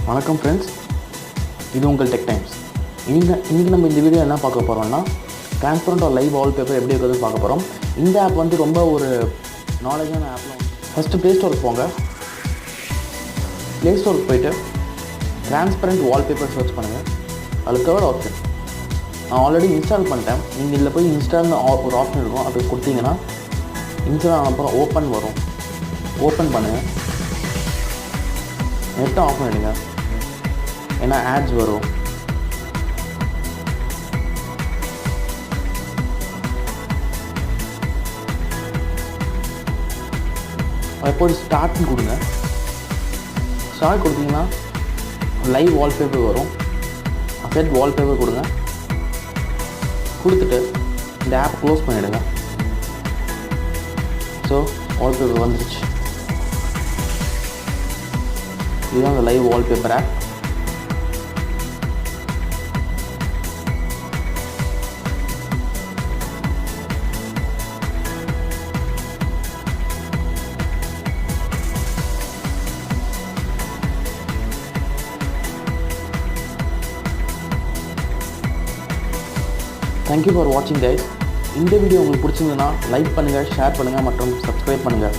வணக்கம் ஃப்ரெண்ட்ஸ், இது உங்கள் டெக் டைம்ஸ். இன்றைக்கி நம்ம இந்த வீடியோ என்ன பார்க்க போகிறோம்னா, டிரான்ஸ்பரண்ட் ஒரு லைவ் வால்பேப்பர் எப்படி இருக்கிறது பார்க்க போகிறோம். இந்த ஆப் வந்து ரொம்ப ஒரு நாலேஜான ஆப்பில். ஃபஸ்ட்டு ப்ளே ஸ்டோருக்கு போங்க. ப்ளே ஸ்டோருக்கு போய்ட்டு டிரான்ஸ்பரண்ட் வால்பேப்பர் சர்ச் பண்ணுங்கள். அதில் தேர்ட் ஆப்ஷன் நான் ஆல்ரெடி இன்ஸ்டால் பண்ணிட்டேன். நீங்கள் இதில் போய் இன்ஸ்டால்னு ஒரு ஆப்ஷன் இருக்கும், அது கொடுத்தீங்கன்னா இன்ஸ்டால் ஆன அப்புறம் ஓப்பன் வரும். ஓப்பன் பண்ணுங்கள். நெட்டை ஆஃப் பண்ணிடுங்க, ஏன்னா ஆட்ஸ் வரும். அப்போ ஸ்டார்ட்னு கொடுங்க. ஸ்டார்ட் கொடுத்தீங்கன்னா லைவ் வால்பேப்பர் வரும். செட் வால்பேப்பர் கொடுங்க. கொடுத்துட்டு இந்த ஆப் க்ளோஸ் பண்ணிவிடுங்க. ஸோ வால்பேப்பர் வந்துருச்சு. இதுதான் அந்த live wallpaper app. Thank you for வாட்சிங் கைஸ். இந்த வீடியோ உங்களுக்கு பிடிச்சிருந்ததுன்னா லைக் பண்ணுங்கள், ஷேர் பண்ணுங்கள் மற்றும் சப்ஸ்கிரைப் பண்ணுங்கள்.